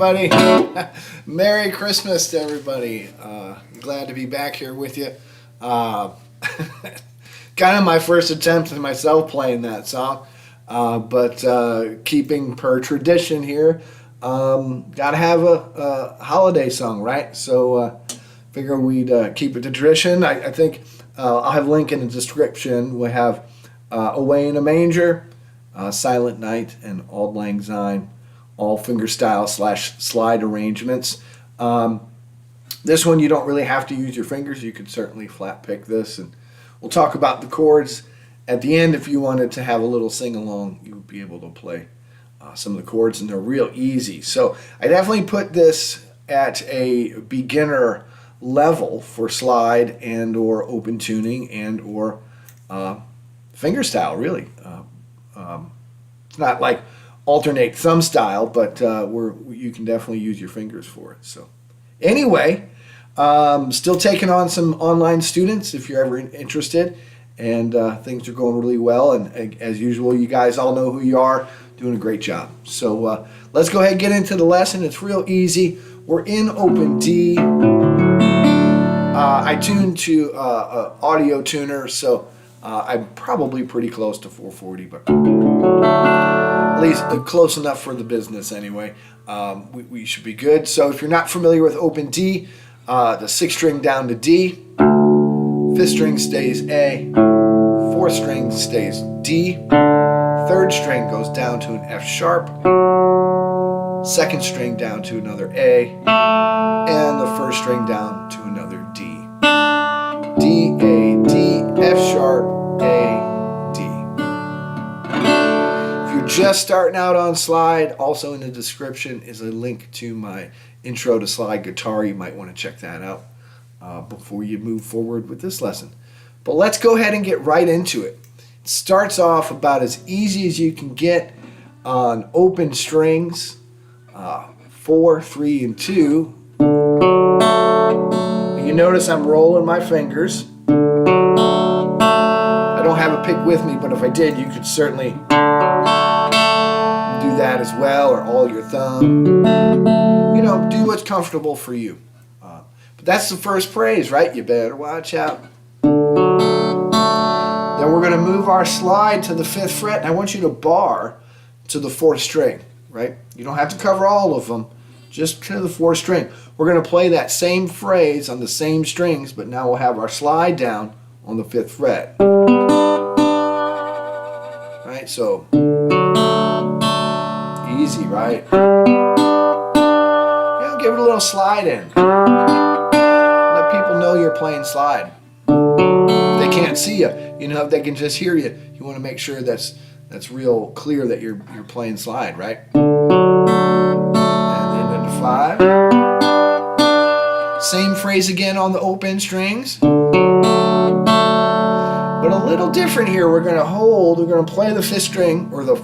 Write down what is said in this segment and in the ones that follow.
everybody. Merry Christmas to everybody. Glad to be back here with you. Kind of my first attempt at myself playing that song, but keeping per tradition here, gotta have a holiday song, right? So figure we'd keep it to tradition. I think I'll have a link in the description. We have Away in a Manger, Silent Night, and Auld Lang Syne, all fingerstyle / slide arrangements. This one you don't really have to use your fingers. You could certainly flat pick this, and we'll talk about the chords at the end. If you wanted to have a little sing-along, you would be able to play some of the chords, and they're real easy. So I definitely put this at a beginner level for slide and or open tuning and or fingerstyle, really. It's not like alternate thumb style, but you can definitely use your fingers for it. So anyway, still taking on some online students if you're ever interested, and things are going really well, and as usual, you guys all know who you are, doing a great job. So let's go ahead and get into the lesson. It's real easy. We're in open D. I tuned to audio tuner, so I'm probably pretty close to 440, but at least close enough for the business anyway. We should be good. So if you're not familiar with open D, the 6th string down to D, 5th string stays A, 4th string stays D, 3rd string goes down to an F sharp, 2nd string down to another A, and the 1st string down to another D. D, A, D, F sharp, A, D. If you're just starting out on slide, also in the description is a link to my intro to slide guitar. You might want to check that out before you move forward with this lesson. But let's go ahead and get right into it. It starts off about as easy as you can get on open strings, 4, 3, and 2. You notice I'm rolling my fingers. I don't have a pick with me, but if I did, you could certainly do that as well, or all your thumb. You know, do what's comfortable for you. But that's the first phrase, right? You better watch out. Then we're going to move our slide to the 5th fret, and I want you to bar to the 4th string, right? You don't have to cover all of them, just to the 4th string. We're going to play that same phrase on the same strings, but now we'll have our slide down on the 5th fret. Right, so easy, right? You know, give it a little slide in. Let people know you're playing slide. If they can't see you, you know, if they can just hear you, you want to make sure that's real clear that you're playing slide, right? And then into 5. Same phrase again on the open strings. But a little different here. We're going to play the 5th string, or the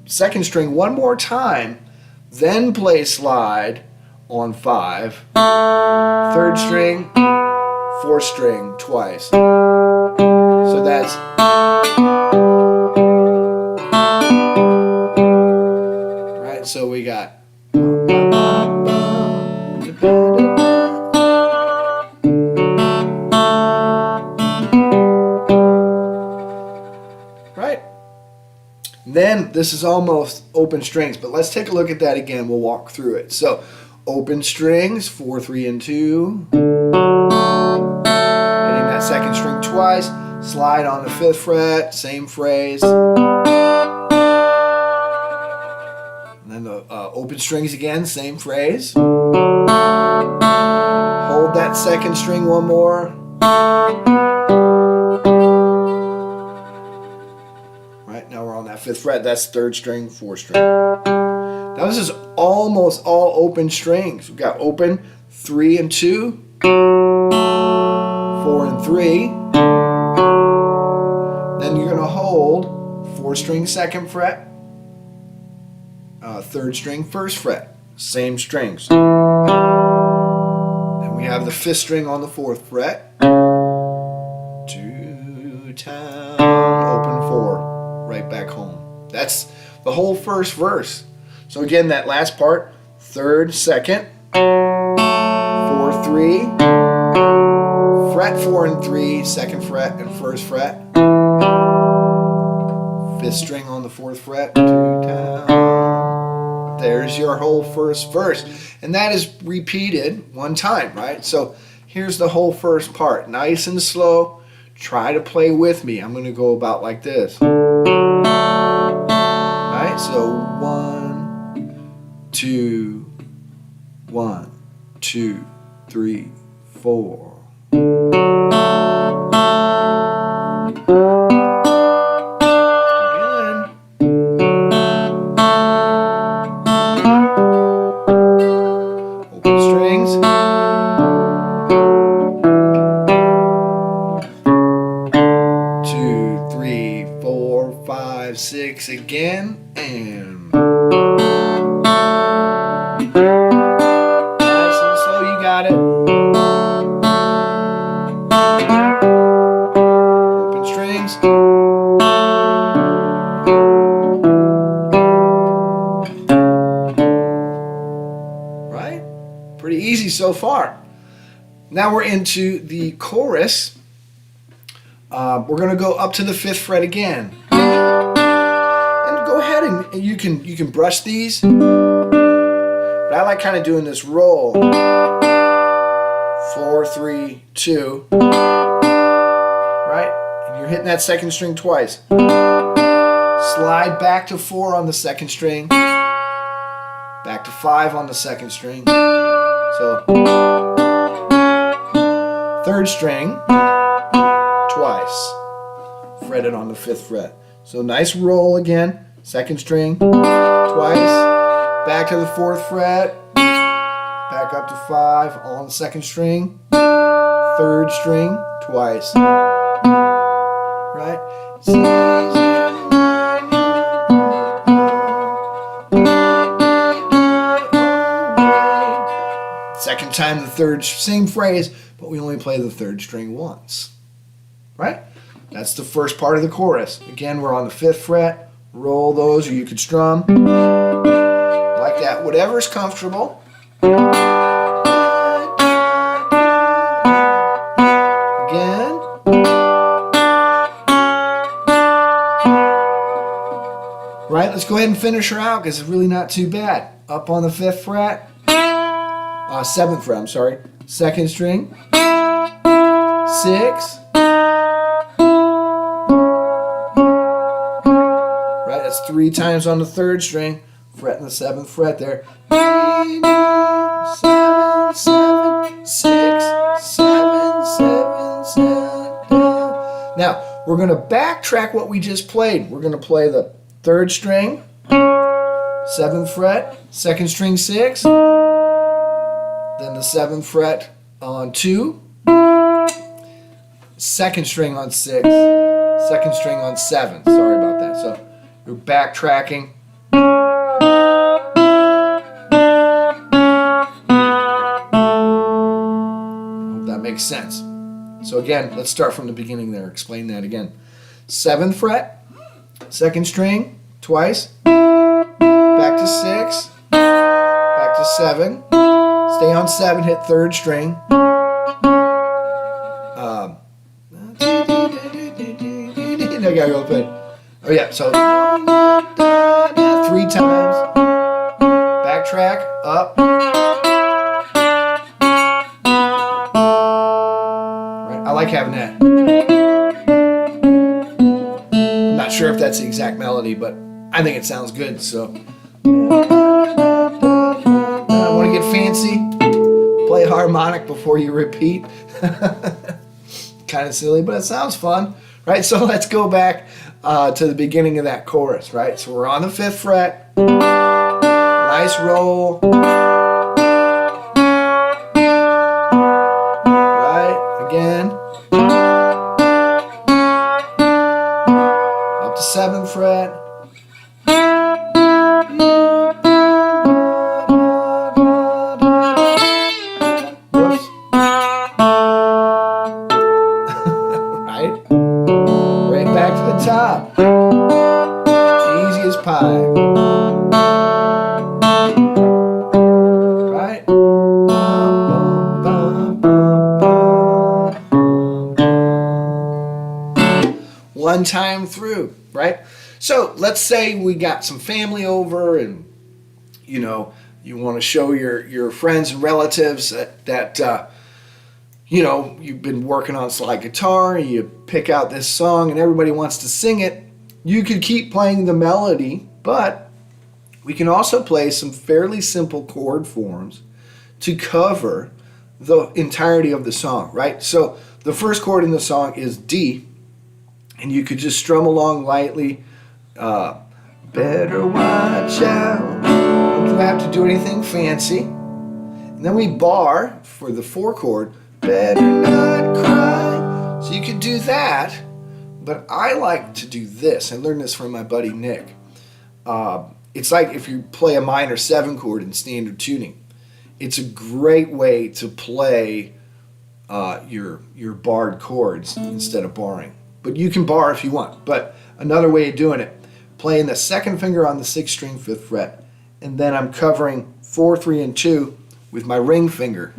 2nd string one more time, then play slide on 5, 3rd string, 4th string twice. So that's right. So we got right. Then this is almost open strings, but let's take a look at that again. We'll walk through it. So open strings, 4, 3, and 2. Hitting that 2nd string twice. Slide on the 5th fret, same phrase. And then the open strings again, same phrase. Hold that 2nd string one more. Right, now we're on that 5th fret. That's 3rd string, 4th string. Now this is almost all open strings. We've got open 3 and 2, 4 and 3. Then you're going to hold 4th string 2nd fret, 3rd string 1st fret, same strings. Then we have the 5th string on the 4th fret, 2 town, open 4, right back home. That's the whole first verse. So again, that last part, third, second, 4, 3, fret 4 and 3, second fret and first fret, fifth string on the fourth fret, 2 down. There's your whole first verse. And that is repeated one time, right? So here's the whole first part, nice and slow. Try to play with me. I'm going to go about like this. Right? So 1, 2, 1, 2, 3, 4. Six again, and nice and slow, you got it. Open strings. Right? Pretty easy so far. Now we're into the chorus. We're going to go up to the 5th fret again. Go ahead and you can brush these, but I like kind of doing this roll. 4, 3, 2, right? And you're hitting that second string twice. Slide back to 4 on the second string, back to 5 on the second string. So third string twice, fretted on the 5th fret. So nice roll again. Second string, twice, back to the 4th fret, back up to 5, all on the second string, third string, twice, right? Second time the third, same phrase, but we only play the third string once, right? That's the first part of the chorus. Again, we're on the 5th fret. Roll those, or you could strum like that, whatever's comfortable. Again. Right, let's go ahead and finish her out because it's really not too bad. Up on the 5th fret, 7th fret, I'm sorry, second string, 6. That's 3 times on the third string, fretting the 7th fret there. 3, 7, 7, 6, 7, 7, 7. Now, we're going to backtrack what we just played. We're going to play the third string, 7th fret, second string 6, then the 7th fret on 2, second string on 6, second string on 7. Sorry about that. So we're backtracking. Hope that makes sense. So again, let's start from the beginning there. Explain that again. 7th fret, second string, twice, back to 6, back to 7, stay on 7, hit third string. I gotta go play. Oh yeah, so 3 times, backtrack, up, right, I like having that. I'm not sure if that's the exact melody, but I think it sounds good, so. I want to get fancy, play harmonic before you repeat. Kind of silly, but it sounds fun, right? So let's go back to the beginning of that chorus, right? So we're on the 5th fret, nice roll, right? Again, up to 7th fret. Whoops. Right back to the top. Easy as pie. one time through, right? So let's say we got some family over, and you know, you want to show your friends and relatives that you know, you've been working on slide guitar, and you pick out this song and everybody wants to sing it. You could keep playing the melody, but we can also play some fairly simple chord forms to cover the entirety of the song, right? So the first chord in the song is D, and you could just strum along lightly. Better watch out. Don't have to do anything fancy. And then we bar for the 4 chord. Better not cry. So you could do that, but I like to do this. I learned this from my buddy Nick. It's like if you play a minor 7 chord in standard tuning. It's a great way to play your barred chords instead of barring. But you can bar if you want. But another way of doing it, playing the 2nd finger on the 6th string, 5th fret, and then I'm covering 4, 3, and 2 with my ring finger.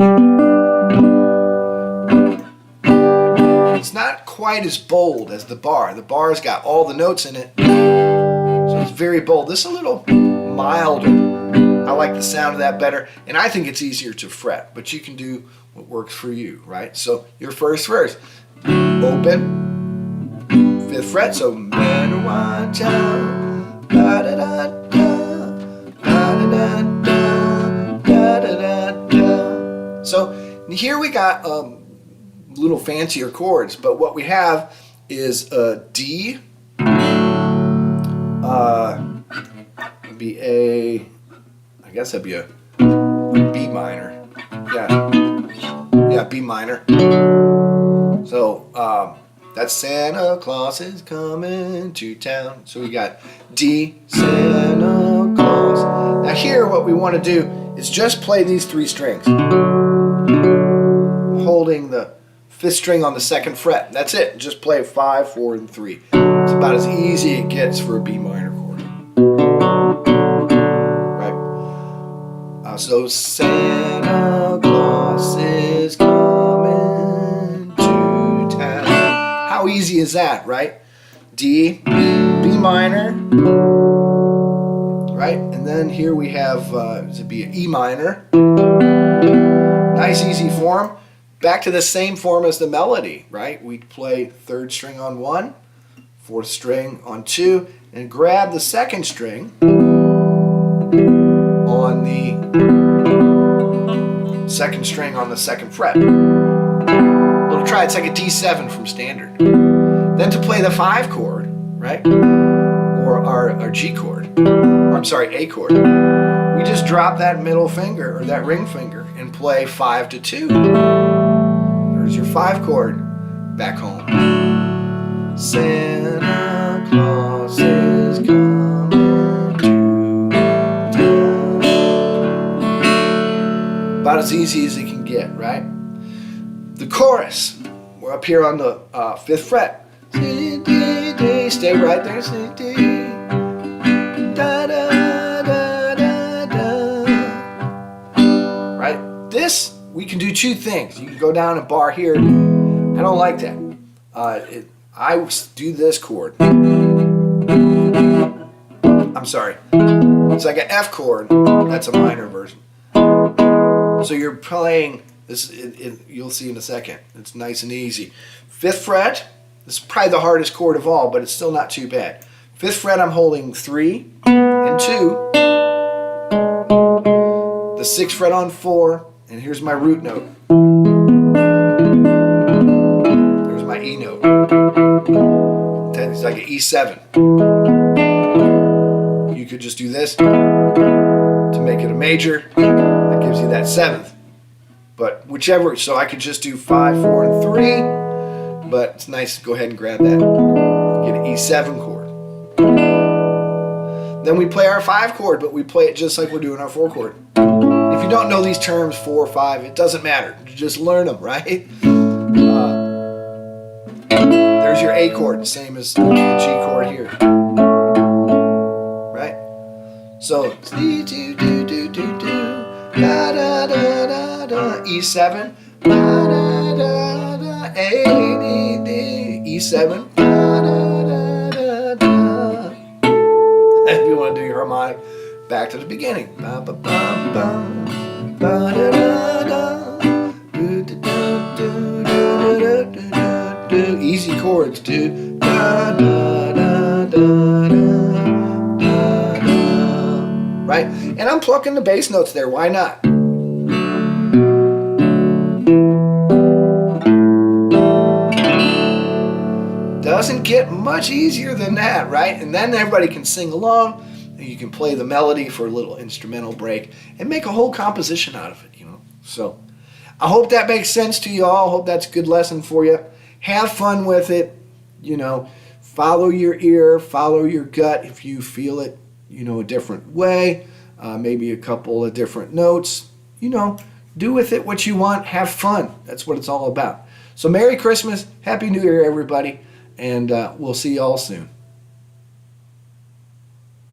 It's not quite as bold as the bar. The bar's got all the notes in it, so it's very bold. This is a little milder. I like the sound of that better, and I think it's easier to fret, but you can do what works for you, right? So your first verse, open, 5th fret, so better watch out, da-da-da-da, da-da-da-da, da-da-da-da. So here we got little fancier chords, but what we have is a D, be a, I guess that'd be a B minor, yeah, B minor. So that's Santa Claus is coming to town. So we got D, Santa Claus. Now here what we want to do is just play these 3 strings, holding the 5th string on the 2nd fret. That's it. Just play 5, 4, and 3. It's about as easy as it gets for a B minor chord. Right? So Santa Claus is coming to town. How easy is that, right? D, B minor, right? And then here we have, this would be an E minor. Nice easy form. Back to the same form as the melody, right? We play 3rd string on 1, 4th string on 2, and grab the 2nd string on the 2nd string on the 2nd fret. Little try, it's like a D7 from standard. Then to play the 5 chord, right? Or our G chord, or I'm sorry, A chord, we just drop that middle finger or that ring finger and play 5 to 2. There's your 5 chord back home. Santa Claus is coming to town. About as easy as it can get, right? The chorus, we're up here on the 5th fret. Stay right there. Da, da, da, da, da. Right? This, we can do 2 things. You can go down and bar here. I don't like that. I do this chord. I'm sorry. It's like an F chord. That's a minor version. So you're playing this. You'll see in a second. It's nice and easy. 5th fret. This is probably the hardest chord of all, but it's still not too bad. 5th fret, I'm holding 3 and 2. The 6th fret on 4. And here's my root note. There's my E note. It's like an E7. You could just do this to make it a major. That gives you that 7th. But whichever, so I could just do 5, 4, and 3. But it's nice to go ahead and grab that. Get an E7 chord. Then we play our 5 chord, but we play it just like we're doing our 4 chord. If you don't know these terms, 4 or 5, it doesn't matter. You just learn them, right? There's your A chord, same as the G chord here. Right? So, do, do, do, do, do, do, da, da, da, da, da, E7, da, da, da, da, A, D, D, E7, da, da, da. If you want to do your harmonic, back to the beginning. Ba, ba, ba, ba, ba, da, da, da, do, da, da, do, do, do, do, do, do. Easy chords. Do, da, da, da, da, da, da, da. Right? And I'm plucking the bass notes there. Why not? Doesn't get much easier than that, right? And then everybody can sing along. And you can play the melody for a little instrumental break and make a whole composition out of it, you know. So I hope that makes sense to you all. Hope that's a good lesson for you. Have fun with it. You know, follow your ear, follow your gut if you feel it, you know, a different way. Maybe a couple of different notes. You know, do with it what you want. Have fun. That's what it's all about. So Merry Christmas. Happy New Year, everybody. And we'll see you all soon.